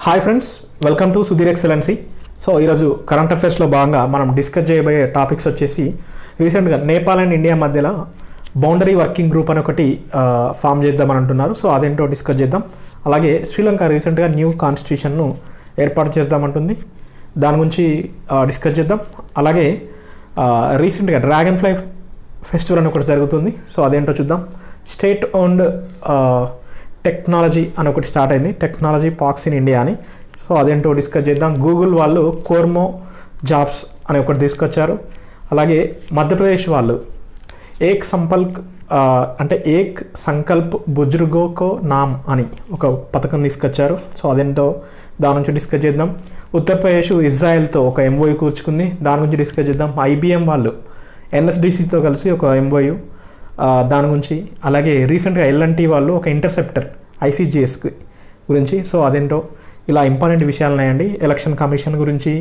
Hi friends, welcome to Sudheer excellency. So ఈరోజు current అఫైర్స్లో భాగంగా మనం డిస్కస్ చేయబోయే టాపిక్స్ వచ్చేసి రీసెంట్గా నేపాల్ అండ్ ఇండియా మధ్యలో బౌండరీ వర్కింగ్ గ్రూప్ అని ఒకటి ఫామ్ చేద్దామని అంటున్నారు. సో అదేంటో డిస్కస్ చేద్దాం. అలాగే శ్రీలంక రీసెంట్గా న్యూ కాన్స్టిట్యూషన్ను ఏర్పాటు చేద్దామంటుంది, దాని గురించి డిస్కస్ చేద్దాం. అలాగే రీసెంట్గా డ్రాగన్ ఫ్లై ఫెస్టివల్ అని ఒకటి జరుగుతుంది. సో అదేంటో చూద్దాం. స్టేట్ ఓన్డ్ టెక్నాలజీ అని ఒకటి స్టార్ట్ అయింది, టెక్నాలజీ పార్క్స్ ఇన్ ఇండియా అని. సో అదేంటో డిస్కస్ చేద్దాం. గూగుల్ వాళ్ళు కోర్మో జాబ్స్ అని ఒకటి తీసుకొచ్చారు. అలాగే మధ్యప్రదేశ్ వాళ్ళు ఏక్ సంకల్ప్ బుజుర్గోకో నామ్ అని ఒక పథకం తీసుకొచ్చారు. సో అదేంటో దాని నుంచి డిస్కస్ చేద్దాం. ఉత్తరప్రదేశ్ ఇజ్రాయెల్తో ఒక ఎంఓయూ కూర్చుకుంది, దాని గురించి డిస్కస్ చేద్దాం. ఐబిఎం వాళ్ళు ఎన్ఎస్డిసితో కలిసి ఒక ఎంఓయూ, దాని గురించి. అలాగే రీసెంట్గా ఎల్ఎన్టీ వాళ్ళు ఒక ఇంటర్సెప్టర్ ఐసీజీఎస్ గురించి. సో అదేంటో ఇలా ఇంపార్టెంట్ విషయాలు ఉన్నాయండి. ఎలక్షన్ కమిషన్ గురించి,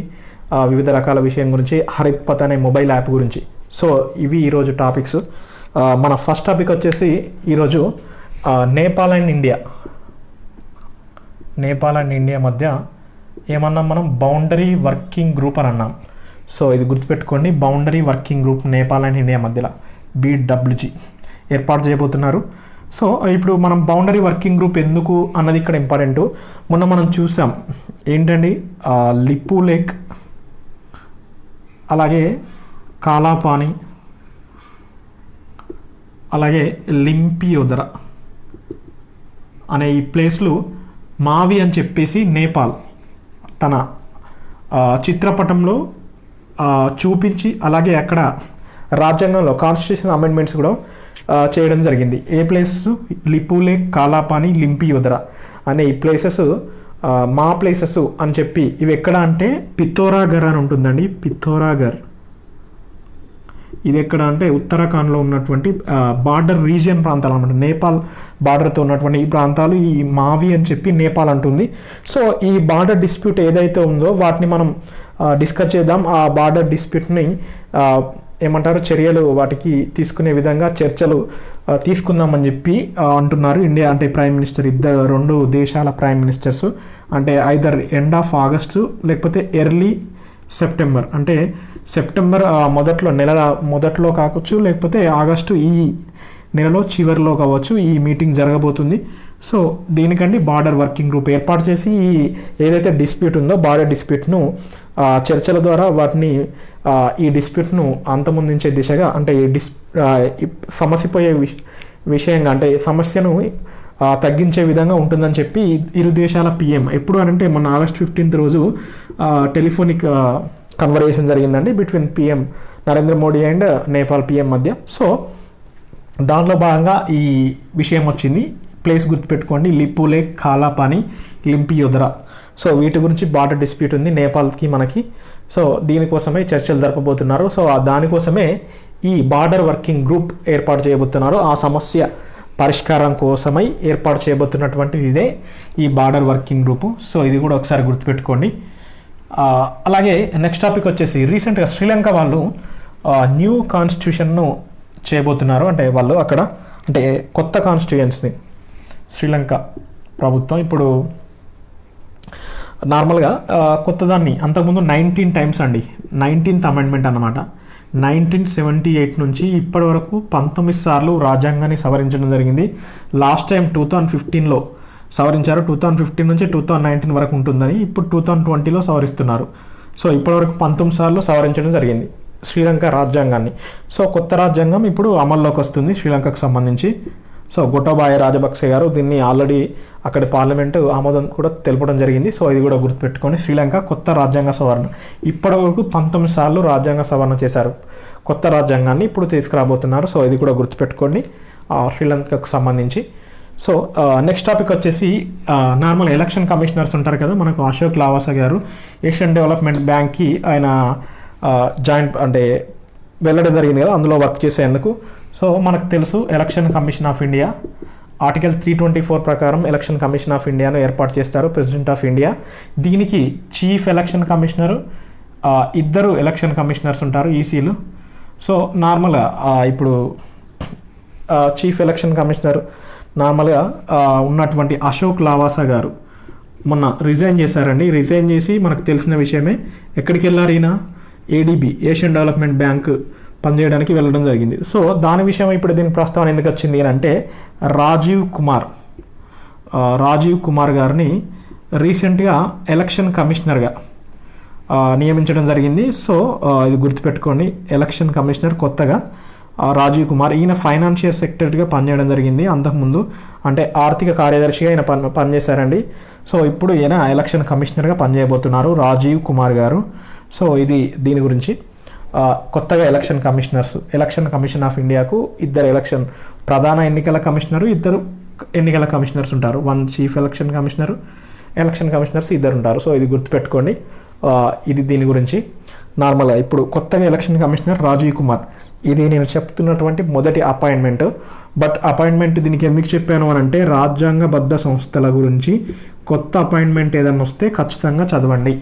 వివిధ రకాల విషయం గురించి, హరిత్ పత్ అనే మొబైల్ యాప్ గురించి. సో ఇవి ఈరోజు టాపిక్స్. మన ఫస్ట్ టాపిక్ వచ్చేసి ఈరోజు నేపాల్ అండ్ ఇండియా మధ్య ఏమన్నాం మనం? బౌండరీ వర్కింగ్ గ్రూప్ అని అన్నాం. సో ఇది గుర్తుపెట్టుకోండి, boundary working group Nepal and India మధ్యలో BWG ఏర్పాటు చేయబోతున్నారు. సో ఇప్పుడు మనం బౌండరీ వర్కింగ్ గ్రూప్ ఎందుకు అన్నది ఇక్కడ ఇంపార్టెంట్. మొన్న మనం చూసాం ఏంటండి, లిపు లేక్, అలాగే కాలాపాని, అలాగే లింపియోదర అనే ఈ ప్లేస్లు మావి అని చెప్పేసి నేపాల్ తన చిత్రపటంలో చూపించి, అలాగే అక్కడ రాజ్యాంగంలో కాన్స్టిట్యూషన్ అమెండ్మెంట్స్ కూడా చేయడం జరిగింది. ఏ ప్లేసెస్? లిపు లేక్, కాలాపాని, లింపియోదర అనే ఈ ప్లేసెస్ మా ప్లేసెస్ అని చెప్పి. ఇవి ఎక్కడ అంటే పిథోరాగర్ అని ఉంటుందండి. పిథోరాగర్ ఇది ఎక్కడ అంటే ఉత్తరాఖండ్లో ఉన్నటువంటి బార్డర్ రీజియన్ ప్రాంతాలు అనమాట. నేపాల్ బార్డర్తో ఉన్నటువంటి ఈ ప్రాంతాలు ఈ మావి అని చెప్పి నేపాల్ అంటుంది. సో ఈ బార్డర్ డిస్ప్యూట్ ఏదైతే ఉందో వాటిని మనం డిస్కస్ చేద్దాం. ఆ బార్డర్ డిస్ప్యూట్ని ఏమంటారు, చర్యలు వాటికి తీసుకునే విధంగా చర్చలు తీసుకుందామని చెప్పి అంటున్నారు. ఇండియా అంటే ప్రైమ్ మినిస్టర్, రెండు దేశాల ప్రైమ్ మినిస్టర్స్, అంటే ఐదర్ ఎండ్ ఆఫ్ ఆగస్టు లేకపోతే ఎర్లీ సెప్టెంబర్, అంటే సెప్టెంబర్ నెల మొదట్లో కావచ్చు, లేకపోతే ఆగస్టు ఈ నెలలో చివరిలో కావచ్చు ఈ మీటింగ్ జరగబోతుంది. సో దీనికండి బార్డర్ వర్కింగ్ గ్రూప్ ఏర్పాటు చేసి ఈ ఏదైతే డిస్ప్యూట్ ఉందో బార్డర్ డిస్ప్యూట్ను చర్చల ద్వారా వాటిని ఈ డిస్ప్యూట్ను అంతమొందించే దిశగా, అంటే సమస్యపోయే విషయంగా, అంటే సమస్యను తగ్గించే విధంగా ఉంటుందని చెప్పి ఇరు దేశాల పిఎం ఎప్పుడు అంటే మొన్న ఆగస్ట్ 15 రోజు టెలిఫోనిక్ కన్వర్జేషన్ జరిగిందండి between PM Narendra Modi and Nepal PM మధ్య. సో దానిలో భాగంగా ఈ విషయం వచ్చింది. ప్లేస్ గుర్తుపెట్టుకోండి, లిపు లేక్, కాలాపాని, లింపియోదర. సో వీటి గురించి బార్డర్ డిస్ప్యూట్ ఉంది నేపాల్కి మనకి. సో దీనికోసమే చర్చలు జరపబోతున్నారు. సో దానికోసమే ఈ బార్డర్ వర్కింగ్ గ్రూప్ ఏర్పాటు చేయబోతున్నారు. ఆ సమస్య పరిష్కారం కోసమై ఏర్పాటు చేయబోతున్నటువంటిది ఇదే ఈ బార్డర్ వర్కింగ్ గ్రూపు. సో ఇది కూడా ఒకసారి గుర్తుపెట్టుకోండి. అలాగే నెక్స్ట్ టాపిక్ వచ్చేసి రీసెంట్గా శ్రీలంక వాళ్ళు న్యూ కాన్స్టిట్యూషన్ను చేయబోతున్నారు. అంటే వాళ్ళు అక్కడ అంటే కొత్త కాన్స్టిట్యూయన్స్ని శ్రీలంక ప్రభుత్వం ఇప్పుడు నార్మల్గా కొత్తదాన్ని అంతకుముందు 19 టైమ్స్ అండి, 19th అమెండ్మెంట్ అన్నమాట. 1978 నుంచి ఇప్పటి వరకు 19 సార్లు రాజ్యాంగాన్ని సవరించడం జరిగింది. Last time 2015లో సవరించారు. 2015 నుంచి 2019 వరకు ఉంటుందని, ఇప్పుడు 2020లో సవరిస్తున్నారు. సో ఇప్పటివరకు 19 సార్లు సవరించడం జరిగింది శ్రీలంక రాజ్యాంగాన్ని. సో కొత్త రాజ్యాంగం ఇప్పుడు అమల్లోకి వస్తుంది శ్రీలంకకు సంబంధించి. సో గోటబాయ రాజపక్సే గారు దీన్ని ఆల్రెడీ అక్కడి పార్లమెంటు ఆమోదం కూడా తెలపడం జరిగింది. సో ఇది కూడా గుర్తుపెట్టుకొని శ్రీలంక కొత్త రాజ్యాంగ సవరణ ఇప్పటివరకు 19 సార్లు రాజ్యాంగ సవరణ చేశారు. కొత్త రాజ్యాంగాన్ని ఇప్పుడు తీసుకురాబోతున్నారు. సో ఇది కూడా గుర్తుపెట్టుకోండి శ్రీలంకకు సంబంధించి. సో నెక్స్ట్ టాపిక్ వచ్చేసి నార్మల్ ఎలక్షన్ కమిషనర్స్ ఉంటారు కదా మనకు. అశోక్ లావాసా గారు ఏషియన్ డెవలప్మెంట్ బ్యాంక్కి ఆయన జాయింట్ అంటే వెళ్ళడం జరిగింది కదా, అందులో వర్క్ చేసేందుకు. సో మనకు తెలుసు election commission of India article 324 ప్రకారం ఎలక్షన్ కమిషన్ ఆఫ్ ఇండియాను ఏర్పాటు చేస్తారు ప్రెసిడెంట్ ఆఫ్ ఇండియా. దీనికి చీఫ్ ఎలక్షన్ కమిషనరు, ఇద్దరు ఎలక్షన్ కమిషనర్స్ ఉంటారు, ఈసీలు. సో నార్మల్గా ఇప్పుడు చీఫ్ ఎలక్షన్ కమిషనర్ నార్మల్గా ఉన్నటువంటి అశోక్ లావాసా గారు మొన్న రిజైన్ చేశారండి. రిజైన్ చేసి మనకు తెలిసిన విషయమే. ఎక్కడికి వెళ్ళారు ఈయన? ఏడీబీ, ఏషియన్ డెవలప్మెంట్ బ్యాంక్ పనిచేయడానికి వెళ్ళడం జరిగింది. సో దాని విషయం ఇప్పుడు దీని ప్రస్తావన ఎందుకు వచ్చింది అని అంటే రాజీవ్ కుమార్ గారిని రీసెంట్గా ఎలక్షన్ కమిషనర్గా నియమించడం జరిగింది. సో ఇది గుర్తుపెట్టుకోండి, ఎలక్షన్ కమిషనర్ కొత్తగా రాజీవ్ కుమార్. ఈయన ఫైనాన్షియల్ సెక్రటరీగా పనిచేయడం జరిగింది అంతకుముందు, అంటే ఆర్థిక కార్యదర్శిగా ఈయన పనిచేశారండి. సో ఇప్పుడు ఈయన ఎలక్షన్ కమిషనర్గా పనిచేయబోతున్నారు రాజీవ్ కుమార్ గారు. సో ఇది దీని గురించి కొత్తగా ఎలక్షన్ కమిషన్ ఆఫ్ ఇండియాకు ఇద్దరు ప్రధాన ఎన్నికల కమిషనరు, ఇద్దరు ఎన్నికల కమిషనర్స్ ఉంటారు. వన్ చీఫ్ ఎలక్షన్ కమిషనర్స్ ఇద్దరు ఉంటారు. సో ఇది గుర్తుపెట్టుకోండి. ఇది దీని గురించి నార్మల్గా ఇప్పుడు కొత్తగా ఎలక్షన్ కమిషనర్ రాజీవ్ కుమార్. ఇది నేను చెప్తున్నటువంటి మొదటి అపాయింట్మెంట్. బట్ అపాయింట్మెంట్ దీనికి ఎందుకు చెప్పాను అని అంటే, రాజ్యాంగబద్ధ సంస్థల గురించి కొత్త అపాయింట్మెంట్ ఏదైనా వస్తే ఖచ్చితంగా చదవండి.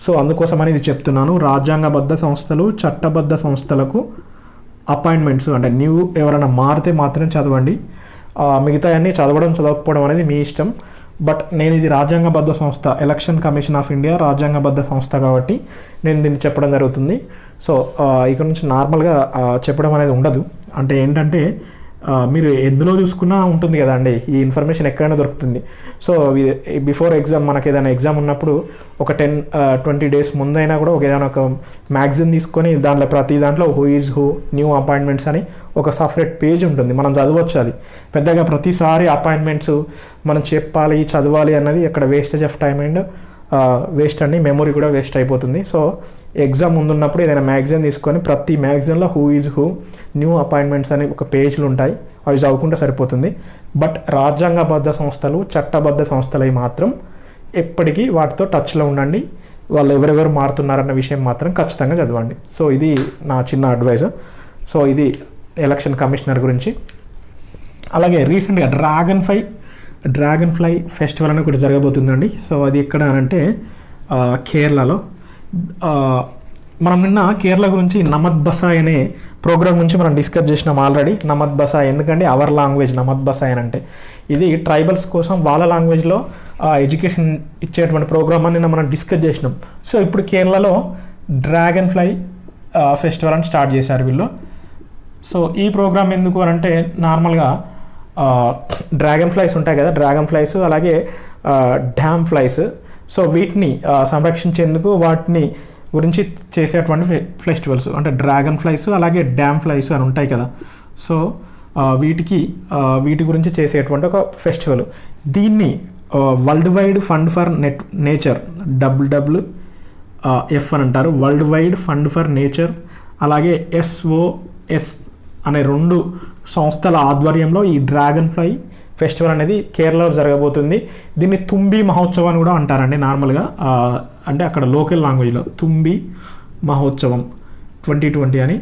సో అందుకోసమని ఇది చెప్తున్నాను. రాజ్యాంగబద్ధ సంస్థలు, చట్టబద్ధ సంస్థలకు అపాయింట్మెంట్స్ అంటే ఎవరైనా మారితే మాత్రం చదవండి. మిగతా అన్నీ చదవకపోవడం అనేది మీ ఇష్టం. బట్ నేను ఇది రాజ్యాంగబద్ధ సంస్థ, ఎలక్షన్ కమిషన్ ఆఫ్ ఇండియా రాజ్యాంగబద్ధ సంస్థ కాబట్టి నేను దీన్ని చెప్పడం జరుగుతుంది. సో ఇక్కడ నుంచి నార్మల్గా చెప్పడం అనేది ఉండదు. అంటే ఏంటంటే మీరు ఎందులో చూసుకున్నా ఉంటుంది కదా అండి, ఈ ఇన్ఫర్మేషన్ ఎక్కడైనా దొరుకుతుంది. సో బిఫోర్ ఎగ్జామ్, మనకి ఏదైనా ఎగ్జామ్ ఉన్నప్పుడు ఒక 10-20 డేస్ ముందైనా కూడా ఏదైనా ఒక మ్యాగజైన్ తీసుకొని ప్రతి దాంట్లో who is who, new appointments అని ఒక సపరేట్ పేజ్ ఉంటుంది, మనం చదవచ్చు. అది పెద్దగా ప్రతిసారి అపాయింట్మెంట్స్ మనం చెప్పాలి, చదవాలి అన్నది అక్కడ wastage of time and waste అండి, మెమొరీ కూడా వేస్ట్ అయిపోతుంది. సో ఎగ్జామ్ ముందున్నప్పుడు ఏదైనా మ్యాగజైన్ తీసుకొని ప్రతి మ్యాగజైన్లో who is who, new appointments అని ఒక పేజీలు ఉంటాయి, అవి చదువుకుంటే సరిపోతుంది. బట్ రాజ్యాంగబద్ధ సంస్థలు, చట్టబద్ధ సంస్థలు మాత్రం ఎప్పటికీ వాటితో టచ్లో ఉండండి. వాళ్ళు ఎవరెవరు మారుతున్నారన్న విషయం మాత్రం ఖచ్చితంగా చదవండి. సో ఇది నా చిన్న అడ్వైజ్. సో ఇది ఎలక్షన్ కమిషనర్ గురించి. అలాగే రీసెంట్గా డ్రాగన్ ఫ్లై ఫెస్టివల్ అని ఒకటి జరగబోతుందండి. సో అది ఎక్కడ అంటే కేరళలో. మనం నిన్న కేరళ గురించి నమద్ బసాయ్ అనే ప్రోగ్రామ్ గురించి మనం డిస్కస్ చేసినాం ఆల్రెడీ. నమద్ బసాయ్ ఎందుకంటే అవర్ లాంగ్వేజ్ నమద్ బసాయ్ అని అంటే ఇది ట్రైబల్స్ కోసం వాళ్ళ లాంగ్వేజ్లో ఎడ్యుకేషన్ ఇచ్చేటువంటి ప్రోగ్రామ్ అని మనం డిస్కస్ చేసినాం. సో ఇప్పుడు కేరళలో డ్రాగన్ ఫ్లై ఫెస్టివల్ అని స్టార్ట్ చేశారు వీళ్ళు. సో ఈ ప్రోగ్రామ్ ఎందుకు అని అంటే, నార్మల్గా డ్రాగన్ ఫ్లైస్ ఉంటాయి కదా, డ్రాగన్ ఫ్లైస్ అలాగే డ్యామ్ ఫ్లైస్. సో వీటిని సంరక్షించేందుకు వాటిని గురించి చేసేటువంటి ఫెస్టివల్స్ అంటే డ్రాగన్ ఫ్లైస్ అలాగే డ్యామ్ ఫ్లైస్ అని ఉంటాయి కదా. సో వీటి గురించి చేసేటువంటి ఒక ఫెస్టివల్. దీన్ని world wide fund for nature WWF అని అంటారు. World wide fund for nature అలాగే SOS అనే 2 సంస్థల ఆధ్వర్యంలో ఈ డ్రాగన్ ఫ్లై ఫెస్టివల్ అనేది కేరళలో జరగబోతుంది. దీన్ని తుంబి మహోత్సవం అని కూడా అంటారండి నార్మల్గా, అంటే అక్కడ లోకల్ లాంగ్వేజ్లో తుంబి మహోత్సవం 2020 అని.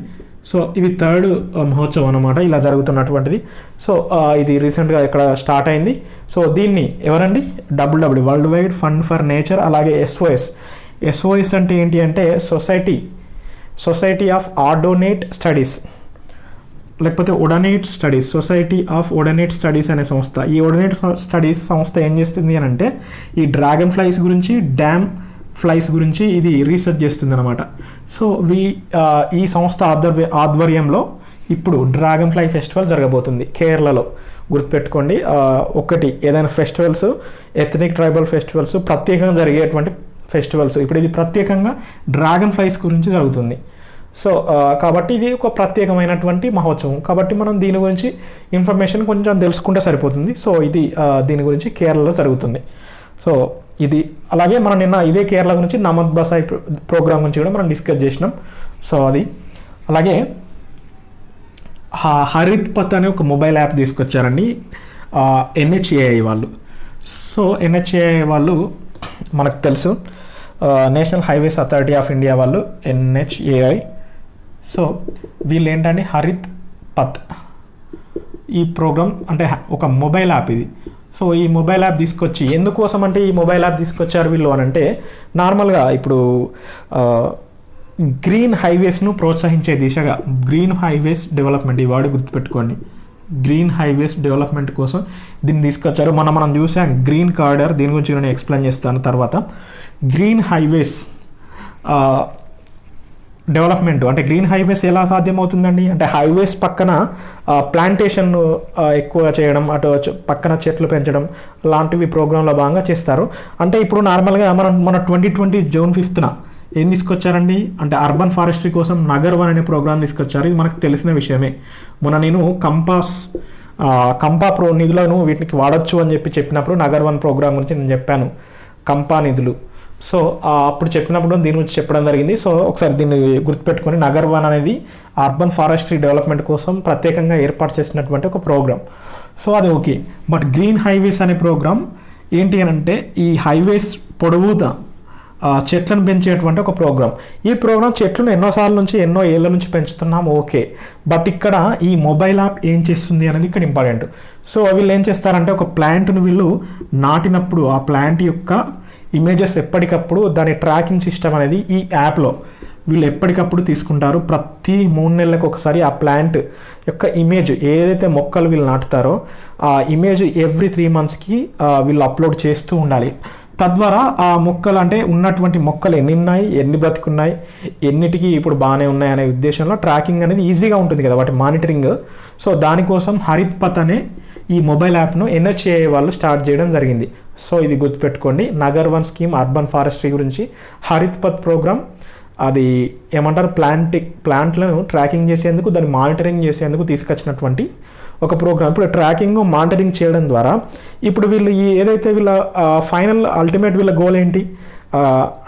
సో ఇది 3rd మహోత్సవం అన్నమాట ఇలా జరుగుతున్నటువంటిది. సో ఇది రీసెంట్గా ఇక్కడ స్టార్ట్ అయింది. సో దీన్ని ఎవరండి, WWF world wide fund for nature అలాగే SOS అంటే ఏంటి అంటే సొసైటీ ఆఫ్ ఆర్డోనేట్ స్టడీస్, లేకపోతే ఒడనేట్ స్టడీస్, సొసైటీ ఆఫ్ ఒడనేట్ స్టడీస్ అనే సంస్థ. ఈ ఒడనేట్ స్టడీస్ సంస్థ ఏం చేస్తుంది అని అంటే ఈ డ్రాగన్ ఫ్లైస్ గురించి, డ్యామ్ ఫ్లైస్ గురించి ఇది రీసెర్చ్ చేస్తుంది అనమాట. సో ఈ సంస్థ ఆధ్వర్యంలో ఇప్పుడు డ్రాగన్ ఫ్లై ఫెస్టివల్ జరగబోతుంది కేరళలో. గుర్తుపెట్టుకోండి, ఒకటి ఏదైనా ఫెస్టివల్స్, ఎథనిక్ ట్రైబల్ ఫెస్టివల్స్ ప్రత్యేకంగా జరిగేటువంటి ఫెస్టివల్స్. ఇప్పుడు ఇది ప్రత్యేకంగా డ్రాగన్ ఫ్లైస్ గురించి జరుగుతుంది. సో కాబట్టి ఇది ఒక ప్రత్యేకమైనటువంటి మహోత్సవం కాబట్టి మనం దీని గురించి ఇన్ఫర్మేషన్ కొంచెం తెలుసుకుంటే సరిపోతుంది. సో ఇది దీని గురించి కేరళలో జరుగుతుంది. సో ఇది అలాగే మనం నిన్న ఇదే కేరళ గురించి నమద్ బసాయ్ ప్రోగ్రామ్ గురించి కూడా మనం డిస్కస్ చేసినాం. సో అది అలాగే హరిత్ పత్ అనే ఒక మొబైల్ యాప్ తీసుకొచ్చారండి NHAI వాళ్ళు. సో NHAI వాళ్ళు మనకు తెలుసు, national highways authority of India వాళ్ళు NHAI. సో వీళ్ళు ఏంటంటే హరిత్ పత్ ఈ ప్రోగ్రామ్ అంటే ఒక మొబైల్ యాప్ ఇది. సో ఈ మొబైల్ యాప్ తీసుకొచ్చి ఎందుకోసం అంటే ఈ మొబైల్ యాప్ తీసుకొచ్చారు వీళ్ళు అని అంటే, నార్మల్గా ఇప్పుడు గ్రీన్ హైవేస్ను ప్రోత్సహించే దిశగా గ్రీన్ హైవేస్ డెవలప్మెంట్, ఈ వాడు గుర్తుపెట్టుకోండి, గ్రీన్ హైవేస్ డెవలప్మెంట్ కోసం దీన్ని తీసుకొచ్చారు. మనం చూసాం గ్రీన్ కారిడార్, దీని గురించి నేను ఎక్స్ప్లెయిన్ చేస్తాను తర్వాత. గ్రీన్ హైవేస్ డెవలప్మెంట్ అంటే గ్రీన్ హైవేస్ ఎలా సాధ్యమవుతుందండి అంటే హైవేస్ పక్కన ప్లాంటేషన్ ఎక్కువ చేయడం, అటు పక్కన చెట్లు పెంచడం లాంటివి ప్రోగ్రాంలో భాగంగా చేస్తారు. అంటే ఇప్పుడు నార్మల్గా మన 2020 జూన్ 5న ఏం తీసుకొచ్చారండి అంటే అర్బన్ ఫారెస్ట్రీ కోసం నగర్ వన్ అనే ప్రోగ్రామ్ తీసుకొచ్చారు. ఇది మనకు తెలిసిన విషయమే. మొన్న నేను కంపా నిధులను వీటికి వాడచ్చు అని చెప్పినప్పుడు నగర్ వన్ ప్రోగ్రామ్ గురించి నేను చెప్పాను, కంపా నిధులు. సో అప్పుడు చెప్పినప్పుడు దీని గురించి చెప్పడం జరిగింది. సో ఒకసారి దీన్ని గుర్తుపెట్టుకొని నగర్ వన్ అనేది అర్బన్ ఫారెస్ట్రీ డెవలప్మెంట్ కోసం ప్రత్యేకంగా ఏర్పాటు చేసినటువంటి ఒక ప్రోగ్రామ్. సో అది ఓకే. బట్ గ్రీన్ హైవేస్ అనే ప్రోగ్రామ్ ఏంటి అని అంటే ఈ హైవేస్ పొడవుతా చెట్లను పెంచేటువంటి ఒక ప్రోగ్రామ్. ఈ ప్రోగ్రామ్ చెట్లను ఎన్నో ఏళ్ళ నుంచి పెంచుతున్నాం ఓకే. బట్ ఇక్కడ ఈ మొబైల్ యాప్ ఏం చేస్తుంది అనేది ఇక్కడ ఇంపార్టెంట్. సో వీళ్ళు ఏం చేస్తారంటే ఒక ప్లాంట్ను వీళ్ళు నాటినప్పుడు ఆ ప్లాంట్ యొక్క ఇమేజెస్ ఎప్పటికప్పుడు దాని ట్రాకింగ్ సిస్టమ్ అనేది ఈ యాప్లో వీళ్ళు ఎప్పటికప్పుడు తీసుకుంటారు. ప్రతి 3 నెలలకు ఒకసారి ఆ ప్లాంట్ యొక్క ఇమేజ్ ఏదైతే మొక్కలు వీళ్ళు నాటుతారో ఆ ఇమేజ్ ఎవ్రీ 3 మంత్స్కి వీళ్ళు అప్లోడ్ చేస్తూ ఉండాలి. తద్వారా ఆ మొక్కలు అంటే ఉన్నటువంటి మొక్కలు ఎన్ని ఉన్నాయి, ఎన్ని బ్రతికున్నాయి, ఎన్నిటికి ఇప్పుడు బాగానే ఉన్నాయి అనే ఉద్దేశంలో ట్రాకింగ్ అనేది ఈజీగా ఉంటుంది కదా వాటి మానిటరింగ్. సో దానికోసం హరిత్ పత్ అనే ఈ మొబైల్ యాప్ను NHAI వాళ్ళు స్టార్ట్ చేయడం జరిగింది. సో ఇది గుర్తుపెట్టుకోండి. Nagar one scheme urban forestry గురించి, హరిత్ పత్ ప్రోగ్రామ్ అది ఏమంటారు ప్లాంట్లను ట్రాకింగ్ చేసేందుకు, దాన్ని మానిటరింగ్ చేసేందుకు తీసుకొచ్చినటువంటి ఒక ప్రోగ్రామ్. ఇప్పుడు ట్రాకింగ్ మానిటరింగ్ చేయడం ద్వారా ఇప్పుడు వీళ్ళు ఈ ఏదైతే వీళ్ళ ఫైనల్ అల్టిమేట్ వీళ్ళ గోల్ ఏంటి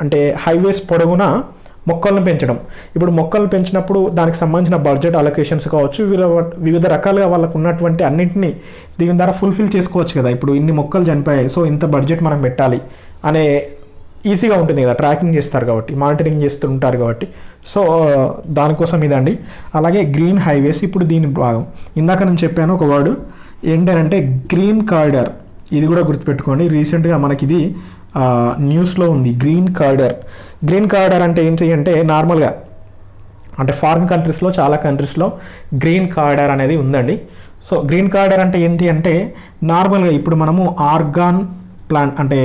అంటే హైవేస్ పొడవునా మొక్కలను పెంచడం. ఇప్పుడు మొక్కలు పెంచినప్పుడు దానికి సంబంధించిన బడ్జెట్ అలొకేషన్స్ కావచ్చు, వివిధ రకాలుగా వాళ్ళకు ఉన్నటువంటి అన్నింటినీ దీని ద్వారా ఫుల్ఫిల్ చేసుకోవచ్చు కదా. ఇప్పుడు ఇన్ని మొక్కలు చనిపోయాయి, సో ఇంత బడ్జెట్ మనం పెట్టాలి అనే ఈజీగా ఉంటుంది కదా, ట్రాకింగ్ చేస్తారు కాబట్టి, మానిటరింగ్ చేస్తుంటారు కాబట్టి. సో దానికోసం ఇదండి. అలాగే గ్రీన్ హైవేస్ ఇప్పుడు దీని భాగం. ఇందాక నేను చెప్పాను ఒక వర్డ్ ఏంటంటే గ్రీన్ కారిడార్. ఇది కూడా గుర్తుపెట్టుకోండి. రీసెంట్గా మనకి ఇది న్యూస్లో ఉంది. గ్రీన్ కారిడార్ అంటే ఏంటి అంటే నార్మల్గా అంటే ఫారిన్ కంట్రీస్లో చాలా కంట్రీస్లో గ్రీన్ కారిడార్ అనేది ఉందండి. సో గ్రీన్ కారిడార్ అంటే ఏంటి అంటే నార్మల్గా ఇప్పుడు మనము ఆర్గాన్ ప్లాంట్ అంటే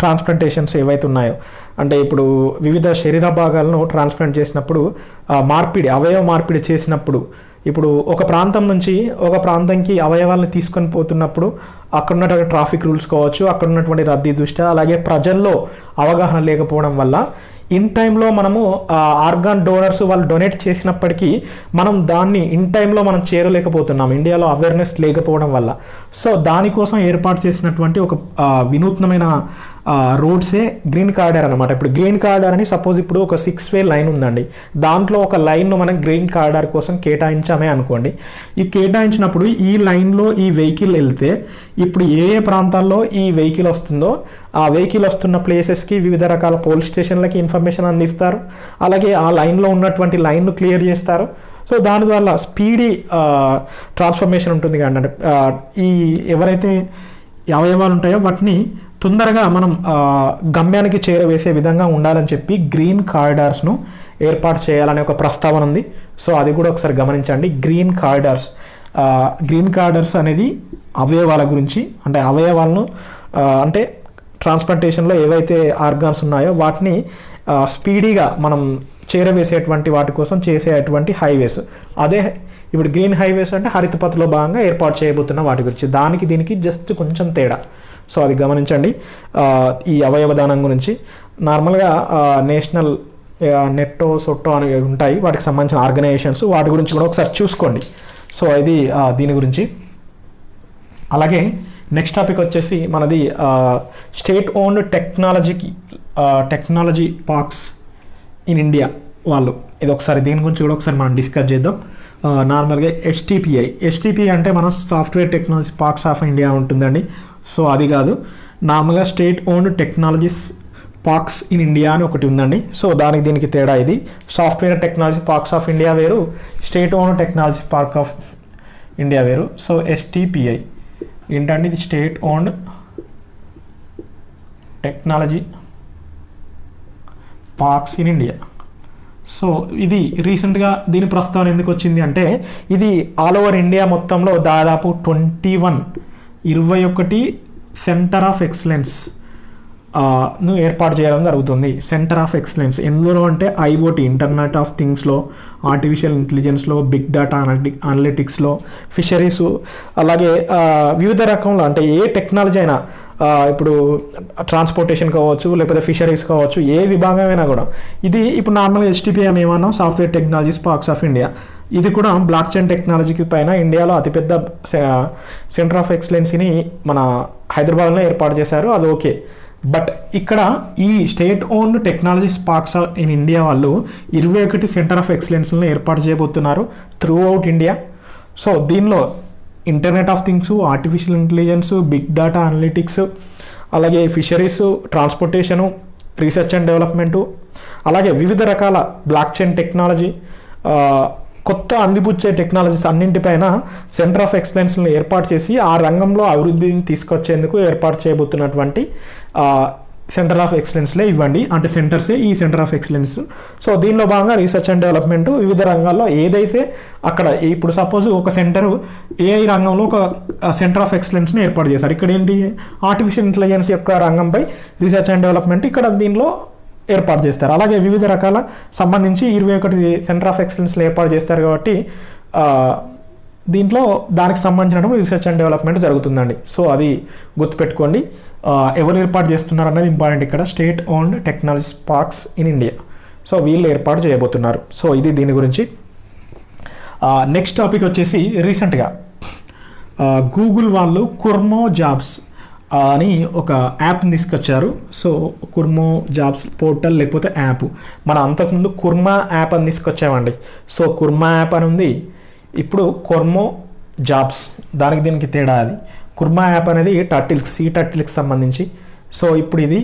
ట్రాన్స్ప్లాంటేషన్స్ ఏవైతే ఉన్నాయో అంటే ఇప్పుడు వివిధ శరీర భాగాలను ట్రాన్స్ప్లాంట్ చేసినప్పుడు అవయవ మార్పిడి చేసినప్పుడు ఇప్పుడు ఒక ప్రాంతం నుంచి ఒక ప్రాంతంకి అవయవాలను తీసుకొని పోతున్నప్పుడు అక్కడ ఉన్నటువంటి ట్రాఫిక్ రూల్స్ కావచ్చు, అక్కడ ఉన్నటువంటి రద్దీ దృష్ట్యా, అలాగే ప్రజల్లో అవగాహన లేకపోవడం వల్ల ఇన్ టైంలో మనము ఆర్గాన్ డోనర్స్ వాళ్ళు డొనేట్ చేసినప్పటికీ మనం దాన్ని ఇన్ టైంలో మనం చేరలేకపోతున్నాం, ఇండియాలో అవేర్నెస్ లేకపోవడం వల్ల. సో దానికోసం ఏర్పాటు చేసినటువంటి ఒక వినూత్నమైన రోడ్సే గ్రీన్ కారిడార్ అనమాట. ఇప్పుడు గ్రీన్ కారిడార్ అని సపోజ్ ఇప్పుడు ఒక 6-వే లైన్ ఉందండి, దాంట్లో ఒక లైన్ను మనం గ్రీన్ కారిడార్ కోసం కేటాయించామే అనుకోండి. ఈ కేటాయించినప్పుడు ఈ లైన్లో ఈ వెహికల్ వెళ్తే ఇప్పుడు ఏ ప్రాంతాల్లో ఈ వెహికల్ వస్తుందో ఆ వెహికల్ వస్తున్న ప్లేసెస్కి వివిధ రకాల పోలీస్ స్టేషన్లకి ఇన్ఫర్మేషన్ అందిస్తారు. అలాగే ఆ లైన్లో ఉన్నటువంటి లైన్ను క్లియర్ చేస్తారు. సో దాని వల్ల స్పీడీ ట్రాన్స్ఫర్మేషన్ ఉంటుంది కానీ ఈ ఎవరైతే అవయవాలు ఉంటాయో వాటిని తొందరగా మనం గమ్యానికి చేరవేసే విధంగా ఉండాలని చెప్పి గ్రీన్ కారిడార్స్ను ఏర్పాటు చేయాలనే ఒక ప్రస్తావన ఉంది. సో అది కూడా ఒకసారి గమనించండి. గ్రీన్ కారిడార్స్ అనేది అవయవాల గురించి, అంటే అవయవాలను అంటే ట్రాన్స్ప్లాంటేషన్లో ఏవైతే ఆర్గాన్స్ ఉన్నాయో వాటిని స్పీడీగా మనం చేరవేసేటువంటి వాటి కోసం చేసేటువంటి హైవేస్. అదే ఇప్పుడు గ్రీన్ హైవేస్ అంటే హరిత పథ్లో భాగంగా ఏర్పాటు చేయబోతున్న వాటి గురించి. దానికి దీనికి జస్ట్ కొంచెం తేడా. సో అది గమనించండి. ఈ అవయవదానం గురించి నార్మల్గా నేషనల్ నెట్టో సొట్టో అని ఉంటాయి, వాటికి సంబంధించిన ఆర్గనైజేషన్స్, వాటి గురించి కూడా ఒకసారి చూసుకోండి. సో ఇది దీని గురించి. అలాగే నెక్స్ట్ టాపిక్ వచ్చేసి మనది state owned technology parks in India వాళ్ళు. ఇది ఒకసారి దీని గురించి కూడా ఒకసారి మనం డిస్కస్ చేద్దాం. నార్మల్గా ఎస్టీపీఐ అంటే మనం software technology parks of India ఉంటుందండి. సో అది కాదు, నార్మల్గా state owned technologies parks in India అని ఒకటి ఉందండి. సో దానికి దీనికి తేడా ఇది. Software technology parks of India వేరు, state owned technology park of India వేరు. సో ఎస్టీపీఐ ఏంటంటే ఇది state owned technology parks in India. So ఇది రీసెంట్గా దీని ప్రస్తావన ఎందుకు వచ్చింది అంటే ఇది ఆల్ ఓవర్ ఇండియా మొత్తంలో దాదాపు 21 సెంటర్ ఆఫ్ ఎక్సలెన్స్ ను ఏర్పాటు చేయడం జరుగుతుంది. సెంటర్ ఆఫ్ ఎక్సలెన్స్ ఎందులో అంటే ఐఓటీ, ఇంటర్నెట్ ఆఫ్ థింగ్స్లో, ఆర్టిఫిషియల్ ఇంటెలిజెన్స్లో, బిగ్ డేటా అనలిటిక్స్లో, ఫిషరీస్, అలాగే వివిధ రకంలో అంటే ఏ టెక్నాలజీ అయినా ఇప్పుడు ట్రాన్స్పోర్టేషన్ కావచ్చు, లేకపోతే ఫిషరీస్ కావచ్చు, ఏ విభాగమైనా కూడా ఇది ఇప్పుడు నార్మల్గా HTPM ఏమన్నా software technologies parks of India, ఇది కూడా బ్లాక్ చైన్ టెక్నాలజీకి పైన ఇండియాలో అతిపెద్ద సెంటర్ ఆఫ్ ఎక్సలెన్సీని మన హైదరాబాద్లో ఏర్పాటు చేశారు. అది ఓకే. బట్ ఇక్కడ ఈ state owned technologies parks in India వాళ్ళు 21 సెంటర్ ఆఫ్ ఎక్సలెన్స్లను ఏర్పాటు చేయబోతున్నారు త్రూ అవుట్ ఇండియా. సో దీనిలో internet of things, artificial intelligence, big data analytics, అలాగే fisheries, transportation, research and development, అలాగే వివిధ రకాల బ్లాక్ చైన్ టెక్నాలజీ, కొత్త అందిపుచ్చే టెక్నాలజీస్ అన్నింటిపైన సెంటర్ ఆఫ్ ఎక్సలెన్స్లను ఏర్పాటు చేసి ఆ రంగంలో అభివృద్ధిని తీసుకొచ్చేందుకు ఏర్పాటు చేయబోతున్నటువంటి సెంటర్ ఆఫ్ ఎక్సలెన్స్లే ఇవ్వండి, అంటే సెంటర్సే ఈ సెంటర్ ఆఫ్ ఎక్సలెన్స్. సో దీనిలో భాగంగా రీసెర్చ్ అండ్ డెవలప్మెంట్ వివిధ రంగాల్లో ఏదైతే అక్కడ ఇప్పుడు సపోజ్ ఒక సెంటర్ ఏఐ రంగంలో ఒక సెంటర్ ఆఫ్ ఎక్సలెన్స్ని ఏర్పాటు చేశారు. ఇక్కడ ఏంటి ఆర్టిఫిషియల్ ఇంటెలిజెన్స్ యొక్క రంగంపై రీసెర్చ్ అండ్ డెవలప్మెంట్ ఇక్కడ దీనిలో ఏర్పాటు చేస్తారు. అలాగే వివిధ రకాల సంబంధించి 21 సెంటర్ ఆఫ్ ఎక్సలెన్స్లు ఏర్పాటు చేస్తారు కాబట్టి దీంట్లో దానికి సంబంధించిన రీసెర్చ్ అండ్ డెవలప్మెంట్ జరుగుతుందండి. సో అది గుర్తుపెట్టుకోండి. ఎవరు ఏర్పాటు చేస్తున్నారు అన్నది ఇంపార్టెంట్ ఇక్కడ. State owned technology parks in India. So వీళ్ళు ఏర్పాటు చేయబోతున్నారు. సో ఇది దీని గురించి. నెక్స్ట్ టాపిక్ వచ్చేసి రీసెంట్గా గూగుల్ వాళ్ళు కుర్మో జాబ్స్ అని ఒక యాప్ని తీసుకొచ్చారు. సో కుర్మో జాబ్స్ పోర్టల్ లేకపోతే యాప్. మనం అంతకుముందు కుర్మా యాప్ అని తీసుకొచ్చామండి. సో కుర్మా యాప్ అని ఉంది, ఇప్పుడు కుర్మో జాబ్స్. దానికి దీనికి తేడా అది. కుర్మా యాప్ అనేది సీ టర్టిల్కి సంబంధించి. సో ఇప్పుడు ఇది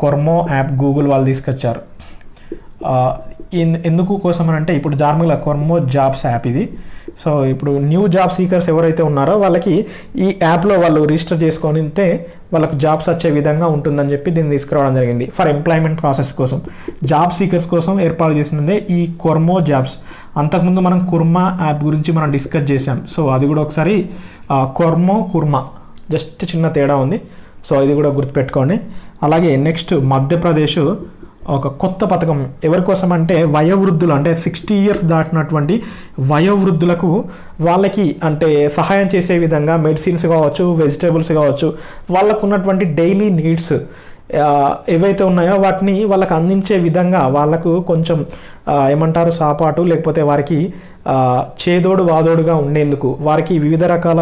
కుర్మో యాప్ గూగుల్ వాళ్ళు తీసుకొచ్చారు. ఎందుకు కోసం అని అంటే ఇప్పుడు నార్మల్గా కుర్మో జాబ్స్ యాప్ ఇది. సో ఇప్పుడు న్యూ జాబ్ సీకర్స్ ఎవరైతే ఉన్నారో వాళ్ళకి ఈ యాప్లో వాళ్ళు రిజిస్టర్ చేసుకొని ఉంటే వాళ్ళకు జాబ్స్ వచ్చే విధంగా ఉంటుందని చెప్పి దీన్ని తీసుకురావడం జరిగింది. ఫర్ ఎంప్లాయ్మెంట్ ప్రాసెస్ కోసం జాబ్ సీకర్స్ కోసం ఏర్పాటు చేసినదే ఈ కుర్మో జాబ్స్. అంతకుముందు మనం కుర్మా యాప్ గురించి మనం డిస్కస్ చేసాం. సో అది కూడా ఒకసారి కుర్మా జస్ట్ చిన్న తేడా ఉంది. సో ఇది కూడా గుర్తుపెట్టుకోండి. అలాగే నెక్స్ట్ మధ్యప్రదేశ్ ఒక కొత్త పథకం ఎవరి కోసం అంటే వయోవృద్ధులు, అంటే 60 years దాటినటువంటి వయోవృద్ధులకు వాళ్ళకి అంటే సహాయం చేసే విధంగా మెడిసిన్స్ కావచ్చు, వెజిటేబుల్స్ కావచ్చు, వాళ్ళకు ఉన్నటువంటి డైలీ నీడ్స్ ఏవైతే ఉన్నాయో వాటిని వాళ్ళకి అందించే విధంగా వాళ్ళకు కొంచెం ఏమంటారు సాపాటు, లేకపోతే వారికి చేదోడు వాదోడుగా ఉండేందుకు వారికి వివిధ రకాల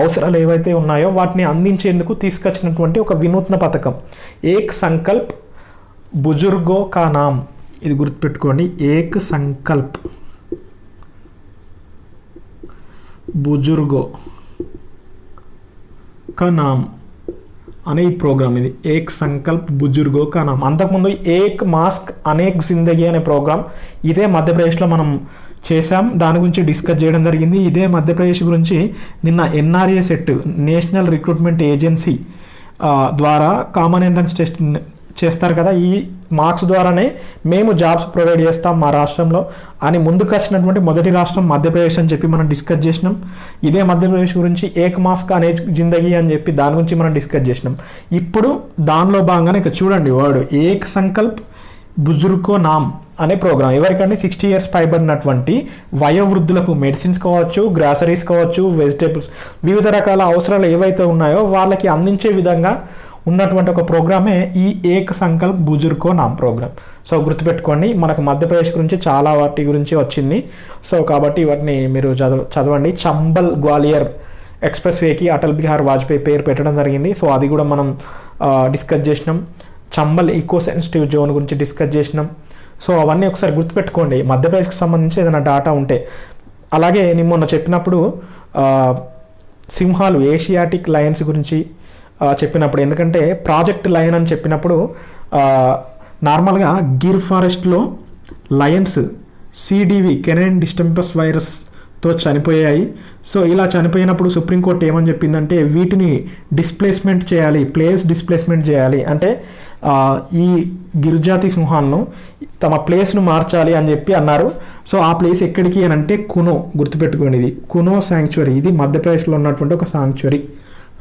అవసరాలు ఏవైతే ఉన్నాయో వాటిని అందించేందుకు తీసుకొచ్చినటువంటి ఒక వినూత్న పథకం ఏక్ సంకల్ప్ బుజుర్గో కా నామ్. ఇది గుర్తుపెట్టుకోండి, ఏక్ సంకల్ప్ బుజుర్గో కా నామ్ అనే ఈ ప్రోగ్రామ్. ఇది ఏక్ సంకల్ప్ బుజుర్గో కా నామ్. అంతకుముందు ఏక్ మాస్క్ అనేక్ జిందగీ అనే ప్రోగ్రామ్ ఇదే మధ్యప్రదేశ్లో మనం చేశాం, దాని గురించి డిస్కస్ చేయడం జరిగింది. ఇదే మధ్యప్రదేశ్ గురించి నిన్న NRA set, national recruitment agency ద్వారా కామన్ ఎంట్రన్స్ టెస్ట్ చేస్తారు కదా, ఈ మార్క్స్ ద్వారానే మేము జాబ్స్ ప్రొవైడ్ చేస్తాం మా రాష్ట్రంలో అని ముందుకు వచ్చినటువంటి మొదటి రాష్ట్రం మధ్యప్రదేశ్ అని చెప్పి మనం డిస్కస్ చేసినాం. ఇదే మధ్యప్రదేశ్ గురించి ఏక్ మాస్క్ అనే జిందగీ అని చెప్పి దాని గురించి మనం డిస్కస్ చేసినాం. ఇప్పుడు దానిలో భాగంగానే ఇక చూడండి వర్డ్ ఏక్ సంకల్ప్ బుజుర్గో నామ్ అనే ప్రోగ్రామ్. ఎవరికంటే 60 years పైబడినటువంటి వయోవృద్ధులకు మెడిసిన్స్ కావచ్చు, గ్రాసరీస్ కావచ్చు, వెజిటేబుల్స్, వివిధ రకాల అవసరాలు ఏవైతే ఉన్నాయో వాళ్ళకి అందించే విధంగా ఉన్నటువంటి ఒక ప్రోగ్రామే ఈ ఏక్ సంకల్ప్ బుజుర్గో నామ్ ప్రోగ్రామ్. సో గుర్తుపెట్టుకోండి, మనకు మధ్యప్రదేశ్ గురించి చాలా వాటి గురించి వచ్చింది. సో కాబట్టి వాటిని మీరు చదవండి. చంబల్ గ్వాలియర్ ఎక్స్ప్రెస్ వేకి అటల్ బిహారీ వాజ్పేయి పేరు పెట్టడం జరిగింది. సో అది కూడా మనం డిస్కస్ చేసినాం. చంబల్ ఈకో సెన్సిటివ్ జోన్ గురించి డిస్కస్ చేసినాం. సో అవన్నీ ఒకసారి గుర్తుపెట్టుకోండి మధ్యప్రదేశ్కి సంబంధించి ఏదైనా డాటా ఉంటే. అలాగే నేను మొన్న చెప్పినప్పుడు సింహాలు ఏషియాటిక్ లయన్స్ గురించి చెప్పినప్పుడు, ఎందుకంటే ప్రాజెక్ట్ లయన్ అని చెప్పినప్పుడు నార్మల్గా గిర్ ఫారెస్ట్లో లయన్స్ CDV కెనైన్ డిస్టెంపస్ వైరస్తో చనిపోయాయి. సో ఇలా చనిపోయినప్పుడు సుప్రీంకోర్టు ఏమని చెప్పిందంటే వీటిని డిస్ప్లేస్మెంట్ చేయాలి, ప్లేస్ డిస్ప్లేస్మెంట్ చేయాలి. అంటే ఈ గిరిజాతి సింహాలను తమ ప్లేస్ను మార్చాలి అని చెప్పి అన్నారు. సో ఆ ప్లేస్ ఎక్కడికి అని అంటే కునో, గుర్తుపెట్టుకోండి, ఇది కునో శాంక్చురీ, ఇది మధ్యప్రదేశ్లో ఉన్నటువంటి ఒక శాంక్చురీ.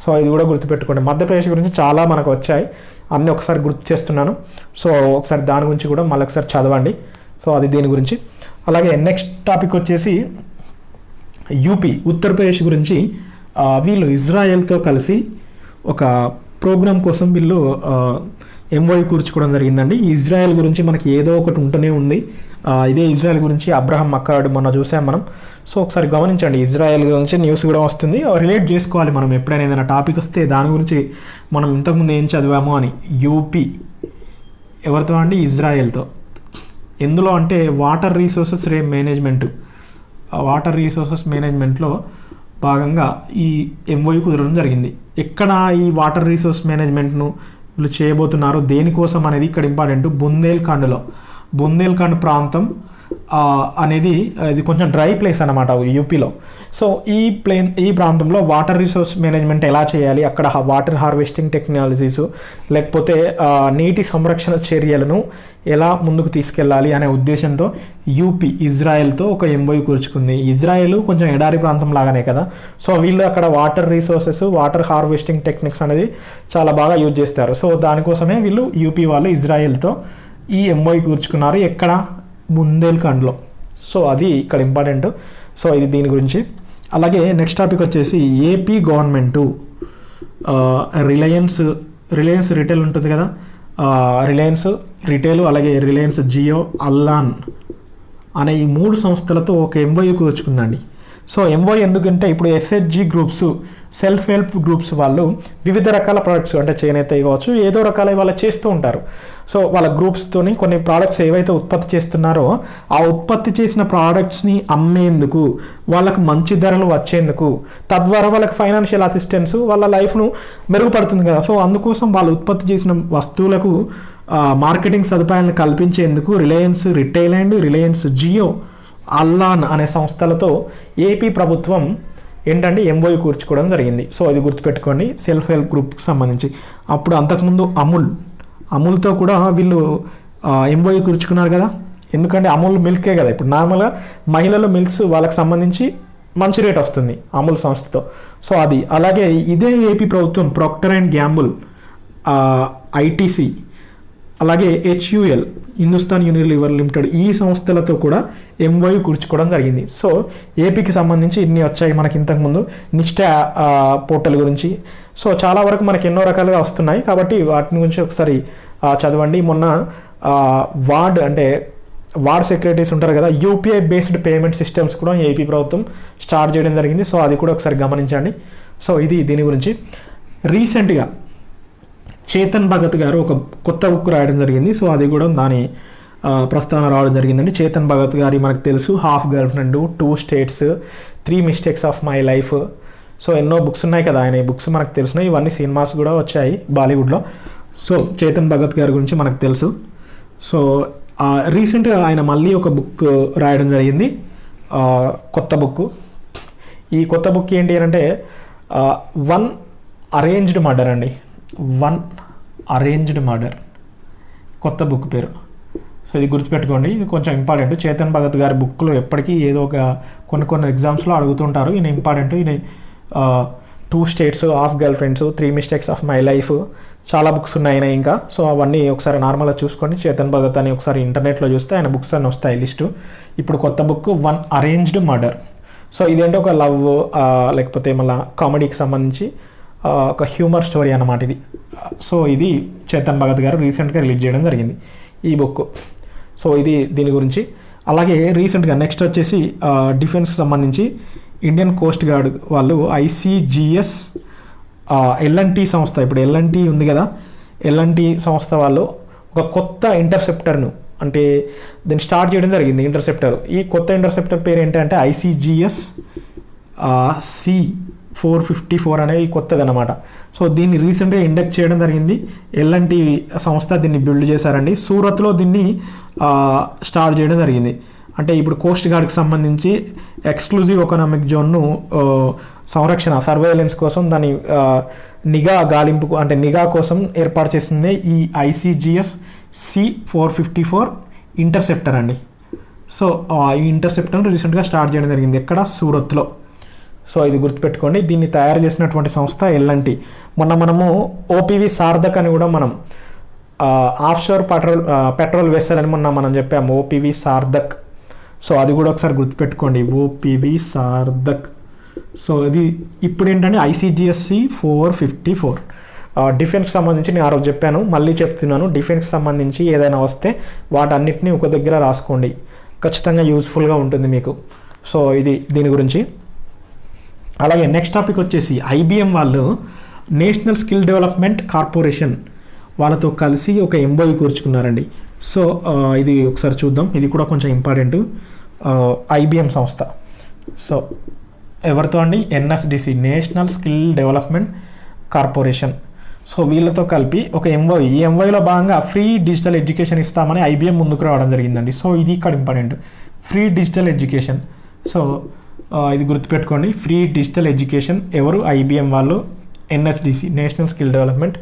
సో ఇది కూడా గుర్తుపెట్టుకోండి. మధ్యప్రదేశ్ గురించి చాలా మనకు వచ్చాయి, అన్నీ ఒకసారి గుర్తు చేస్తున్నాను. సో ఒకసారి దాని గురించి కూడా మళ్ళీ ఒకసారి చదవండి. సో అది దీని గురించి. అలాగే నెక్స్ట్ టాపిక్ వచ్చేసి యూపీ, ఉత్తరప్రదేశ్ గురించి. వీళ్ళు ఇజ్రాయెల్తో కలిసి ఒక ప్రోగ్రామ్ కోసం వీళ్ళు ఎంఓయూ కూర్చుకోవడం జరిగిందండి. ఇజ్రాయెల్ గురించి మనకి ఏదో ఒకటి ఉంటూనే ఉంది. ఇదే ఇజ్రాయెల్ గురించి అబ్రహం అక్కాడు మొన్న చూసాం మనం. సో ఒకసారి గమనించండి, ఇజ్రాయెల్ గురించి న్యూస్ కూడా వస్తుంది, రిలేట్ చేసుకోవాలి మనం. ఎప్పుడైనా ఏదైనా టాపిక్ వస్తే దాని గురించి మనం ఇంతకుముందు ఏం చదివామో అని. యూపీ ఎవరితో అండి? ఇజ్రాయెల్తో. ఎందులో అంటే వాటర్ రీసోర్సెస్ మేనేజ్మెంట్లో భాగంగా ఈ ఎంఓయూ కుదరడం జరిగింది. ఎక్కడ ఈ వాటర్ రీసోర్స్ మేనేజ్మెంట్ను వీళ్ళు చేయబోతున్నారు, దేనికోసం అనేది ఇక్కడ ఇంపార్టెంట్. బుందేల్ఖండ్ ప్రాంతం అనేది ఇది కొంచెం డ్రై ప్లేస్ అన్నమాట యూపీలో. సో ఈ ప్రాంతంలో వాటర్ రిసోర్స్ మేనేజ్మెంట్ ఎలా చేయాలి, అక్కడ వాటర్ హార్వెస్టింగ్ టెక్నాలజీస్ లేకపోతే నీటి సంరక్షణ చర్యలను ఎలా ముందుకు తీసుకెళ్ళాలి అనే ఉద్దేశంతో యూపీ ఇజ్రాయెల్తో ఒక ఎంఓయూ కూర్చుకుంది. ఇజ్రాయెల్ కొంచెం ఎడారి ప్రాంతం లాగానే కదా. సో వీళ్ళు అక్కడ water resources, water harvesting techniques అనేది చాలా బాగా యూజ్ చేస్తారు. సో దానికోసమే వీళ్ళు యూపీ వాళ్ళు ఇజ్రాయెల్తో ఈ ఎంఓయూ కూర్చుకున్నారు. ఎక్కడ? బుందేల్ఖండ్లో. సో అది ఇక్కడ ఇంపార్టెంట్. సో ఇది దీని గురించి. అలాగే నెక్స్ట్ టాపిక్ వచ్చేసి ఏపీ గవర్నమెంటు రిలయన్స్ రిటైల్ ఉంటుంది కదా, రిలయన్స్ రిటైల్ అలాగే రిలయన్స్ జియో, అల్లాన్ అనే ఈ 3 సంస్థలతో ఒక ఎంఓయూ కూర్చుకుందండి. సో ఎంఓయూ ఎందుకంటే ఇప్పుడు SHG groups, self help groups వాళ్ళు వివిధ రకాల ప్రోడక్ట్స్ అంటే చేనేత కావచ్చు, ఏదో రకాల వాళ్ళు చేస్తూ ఉంటారు. సో వాళ్ళ గ్రూప్స్తోని కొన్ని ప్రోడక్ట్స్ ఏవైతే ఉత్పత్తి చేస్తున్నారో ఆ ఉత్పత్తి చేసిన ప్రోడక్ట్స్ని అమ్మేందుకు, వాళ్ళకు మంచి ధరలు వచ్చేందుకు, తద్వారా వాళ్ళకి ఫైనాన్షియల్ అసిస్టెన్స్, వాళ్ళ లైఫ్ను మెరుగుపడుతుంది కదా. సో అందుకోసం వాళ్ళు ఉత్పత్తి చేసిన వస్తువులకు మార్కెటింగ్ సదుపాయాలను కల్పించేందుకు రిలయన్స్ రిటైల్ అండ్ రిలయన్స్ జియో, అల్లాన్ అనే సంస్థలతో ఏపీ ప్రభుత్వం ఏంటంటే ఎంఓయూ కూర్చుకోవడం జరిగింది. సో ఇది గుర్తుపెట్టుకోండి, సెల్ఫ్ హెల్ప్ గ్రూప్కి సంబంధించి. అప్పుడు అంతకుముందు అమూల్తో కూడా వీళ్ళు ఎంఓయూ కూర్చుకున్నారు కదా. ఎందుకంటే అమూల్ మిల్కే కదా. ఇప్పుడు నార్మల్గా మహిళల మిల్క్స్ వాళ్ళకి సంబంధించి మంచి రేట్ వస్తుంది అమూల్ సంస్థతో. సో అది అలాగే ఇదే ఏపీ ప్రభుత్వం ప్రొక్టర్ అండ్ గ్యాంబుల్, ఐటీసీ అలాగే హెచ్యుఎల్, హిందుస్థాన్ యూనిలివర్ లిమిటెడ్, ఈ సంస్థలతో కూడా ఎంఓయూ కూర్చుకోవడం జరిగింది. సో ఏపీకి సంబంధించి ఇన్ని వచ్చాయి మనకి ఇంతకుముందు. నిష్ఠా పోర్టల్ గురించి సో చాలా వరకు మనకి ఎన్నో రకాలుగా వస్తున్నాయి, కాబట్టి వాటి గురించి ఒకసారి చదవండి. మొన్న వార్డ్ సెక్రటరీస్ ఉంటారు కదా, యూపీఐ బేస్డ్ పేమెంట్ సిస్టమ్స్ కూడా ఏపీ ప్రభుత్వం స్టార్ట్ చేయడం జరిగింది. సో అది కూడా ఒకసారి గమనించండి. సో ఇది దీని గురించి. రీసెంట్గా చేతన్ భగత్ గారు ఒక కొత్త బుక్ రాయడం జరిగింది. సో అది కూడా దాని ప్రస్థానం రావడం జరిగిందండి. చేతన్ భగత్ గారి మనకు తెలుసు, half girl friend, 2 states, 3 mistakes of my life. So ఎన్నో బుక్స్ ఉన్నాయి కదా ఆయన. ఈ బుక్స్ మనకు తెలిసినాయి, ఇవన్నీ సినిమాస్ కూడా వచ్చాయి బాలీవుడ్లో. సో చేతన్ భగత్ గారి గురించి మనకు తెలుసు. సో రీసెంట్గా ఆయన మళ్ళీ ఒక బుక్ రాయడం జరిగింది, కొత్త బుక్. ఈ కొత్త బుక్ ఏంటి అంటే వన్ అరేంజ్డ్ మర్డర్ అండి. వన్ అరేంజ్డ్ మర్డర్ కొత్త బుక్ పేరు. సో ఇది గుర్తుపెట్టుకోండి, ఇది కొంచెం ఇంపార్టెంట్. చేతన్ భగత్ గారి బుక్లో ఎప్పటికీ ఏదో ఒక కొన్ని ఎగ్జామ్స్లో అడుగుతుంటారు. ఈయన ఇంపార్టెంట్. ఈయన 2 states, half girl friends, 3 mistakes of my life, చాలా బుక్స్ ఉన్నాయి ఆయన ఇంకా. సో అవన్నీ ఒకసారి నార్మల్గా చూసుకోండి. చేతన్ భగత్ అని ఒకసారి ఇంటర్నెట్లో చూస్తే ఆయన బుక్స్ అన్నీ వస్తాయి లిస్టు. ఇప్పుడు కొత్త book one arranged murder. So ఇదేంటో ఒక లవ్ లేకపోతే మళ్ళీ కామెడీకి సంబంధించి ఒక హ్యూమర్ స్టోరీ అన్నమాట ఇది. సో ఇది చేతన్ భగత్ గారు రీసెంట్గా రిలీజ్ చేయడం జరిగింది ఈ బుక్. సో ఇది దీని గురించి. అలాగే రీసెంట్గా నెక్స్ట్ వచ్చేసి డిఫెన్స్కి సంబంధించి ఇండియన్ కోస్ట్ గార్డ్ వాళ్ళు ఐసీజీఎస్ ఎల్ఎన్టీ సంస్థ, ఇప్పుడు ఎల్ఎన్టీ ఉంది కదా, ఎల్ఎన్టీ సంస్థ వాళ్ళు ఒక కొత్త ఇంటర్సెప్టర్ను అంటే దీన్ని స్టార్ట్ చేయడం జరిగింది. ఇంటర్సెప్టర్, ఈ కొత్త ఇంటర్సెప్టర్ పేరు ఏంటంటే ఐసీజీఎస్ C454 అనేది కొత్తది అనమాట. సో దీన్ని రీసెంట్గా ఇండక్ట్ చేయడం జరిగింది. ఎల్ఎన్టీ సంస్థ దీన్ని బిల్డ్ చేశారండి. సూరత్లో దీన్ని స్టార్ట్ చేయడం జరిగింది. అంటే ఇప్పుడు కోస్ట్ గార్డ్కి సంబంధించి ఎక్స్క్లూజివ్ ఎకనామిక్ జోన్ను సంరక్షణ సర్వేలెన్స్ కోసం దాని నిఘా గాలింపు అంటే నిఘా కోసం ఏర్పాటు చేసింది ఈ ICGS C454 ఇంటర్సెప్టర్ అండి. సో ఈ ఇంటర్సెప్టర్ రీసెంట్గా స్టార్ట్ చేయడం జరిగింది ఎక్కడ, సూరత్లో. సో ఇది గుర్తుపెట్టుకోండి. దీన్ని తయారు చేసినటువంటి సంస్థ L&T. మొన్న మనము OPV సార్థక్ అని కూడా మనం ఆఫ్షోర్ పెట్రోల్ వెసల్ అని మొన్న మనం చెప్పాము, OPV సార్థక్. సో అది కూడా ఒకసారి గుర్తుపెట్టుకోండి, OPV సార్థక్. సో ఇది ఇప్పుడు ఏంటంటే ICGS C454 డిఫెన్స్కి సంబంధించి నేను ఆ రోజు చెప్పాను, మళ్ళీ చెప్తున్నాను. డిఫెన్స్కి సంబంధించి ఏదైనా వస్తే వాటన్నిటిని ఒక దగ్గర రాసుకోండి, ఖచ్చితంగా యూస్ఫుల్గా ఉంటుంది మీకు. సో ఇది దీని గురించి. అలాగే నెక్స్ట్ టాపిక్ వచ్చేసి IBM వాళ్ళు నేషనల్ స్కిల్ డెవలప్మెంట్ కార్పొరేషన్ వాళ్ళతో కలిసి ఒక MOU కూర్చుకున్నారండి. సో ఇది ఒకసారి చూద్దాం, ఇది కూడా కొంచెం ఇంపార్టెంట్. IBM సంస్థ, సో ఎవరితో అండి, NSDC national skill development corporation. So వీళ్ళతో కలిపి ఒక MOU, ఈ MOUలో భాగంగా ఫ్రీ డిజిటల్ ఎడ్యుకేషన్ ఇస్తామని IBM ముందుకు రావడం జరిగిందండి. సో ఇది ఇక్కడ important, free digital education. So ఇది గుర్తుపెట్టుకోండి, ఫ్రీ డిజిటల్ ఎడ్యుకేషన్ ఎవరు, IBM వాళ్ళు NSDC నేషనల్ స్కిల్ డెవలప్మెంట్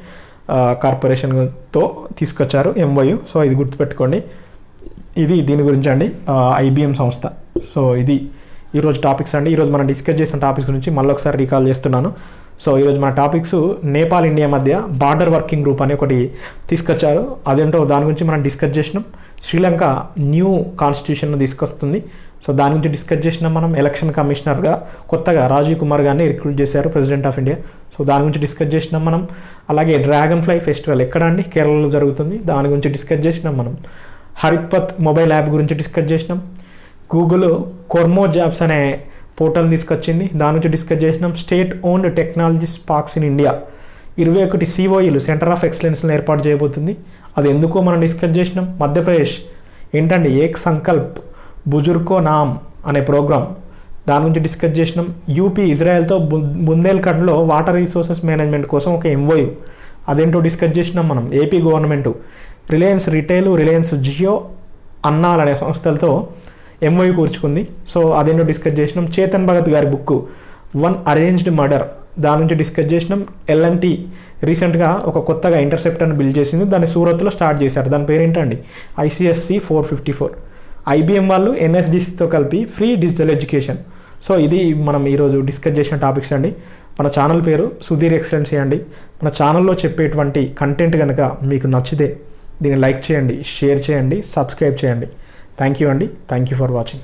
కార్పొరేషన్తో తీసుకొచ్చారు MOU. సో ఇది గుర్తుపెట్టుకోండి, ఇది దీని గురించి అండి, IBM సంస్థ. సో ఇది ఈరోజు టాపిక్స్ అండి. ఈరోజు మనం డిస్కస్ చేసిన టాపిక్స్ గురించి మళ్ళీ ఒకసారి రీకాల్ చేస్తున్నాను. సో ఈరోజు మన టాపిక్స్ నేపాల్ ఇండియా మధ్య బార్డర్ వర్కింగ్ గ్రూప్ అని ఒకటి తీసుకొచ్చారు, అదేంటో దాని గురించి మనం డిస్కస్ చేసినాం. శ్రీలంక న్యూ కాన్స్టిట్యూషన్ తీసుకొస్తుంది, సో దాని గురించి డిస్కస్ చేసినాం మనం. ఎలక్షన్ కమిషనర్గా కొత్తగా రాజీవ్ కుమార్ గారిని రిక్రూట్ చేశారు, ప్రెసిడెంట్ ఆఫ్ ఇండియా. సో దాని గురించి డిస్కస్ చేసినాం మనం. అలాగే డ్రాగన్ ఫ్లై ఫెస్టివల్ ఎక్కడ అండి, కేరళలో జరుగుతుంది, దాని గురించి డిస్కస్ చేసినాం మనం. హరిత్పత్ మొబైల్ యాప్ గురించి డిస్కస్ చేసినాం. గూగుల్ కొర్మో జాబ్స్ అనే పోర్టల్ తీసుకొచ్చింది, దాని నుంచి డిస్కస్ చేసినాం. State owned technologies parks in India 21 COEలు సెంటర్ ఆఫ్ ఎక్సలెన్స్ని ఏర్పాటు చేయబోతుంది, అది ఎందుకో మనం డిస్కస్ చేసినాం. మధ్యప్రదేశ్ ఏంటండి, ఏక్ సంకల్ప్ బుజుర్కో నామ్ అనే ప్రోగ్రామ్, దాని గురించి డిస్కస్ చేసినాం. UP ఇజ్రాయెల్తో బుందేల్ఖండ్లో వాటర్ రిసోర్సెస్ మేనేజ్మెంట్ కోసం ఒక MOU, అదేంటో డిస్కస్ చేసినాం మనం. AP government Reliance retail, Reliance Jio, అన్నాల్ అనే సంస్థలతో MOU కూర్చుకుంది. సో అదేంటో డిస్కస్ చేసినాం. చేతన్ భగత్ గారి బుక్ వన్ అరేంజ్డ్ మర్డర్, దాని నుంచి డిస్కస్ చేసినాం. L&T రీసెంట్గా ఒక కొత్తగా ఇంటర్సెప్టర్ని బిల్డ్ చేసింది, దాన్ని సూరత్లో స్టార్ట్ చేశారు, దాని పేరేంటండి ICGS C454. IBM వాళ్ళు NSDCతో కలిపి ఫ్రీ డిజిటల్ ఎడ్యుకేషన్. సో ఇది మనం ఈరోజు డిస్కస్ చేసిన టాపిక్స్ అండి. మన ఛానల్ పేరు సుధీర్ ఎక్సలెన్సీ అండి. మన ఛానల్లో చెప్పేటువంటి కంటెంట్ కనుక మీకు నచ్చితే దీన్ని లైక్ చేయండి, షేర్ చేయండి, సబ్స్క్రైబ్ చేయండి. థ్యాంక్ యూ అండి, థ్యాంక్ యూ ఫర్ వాచింగ్.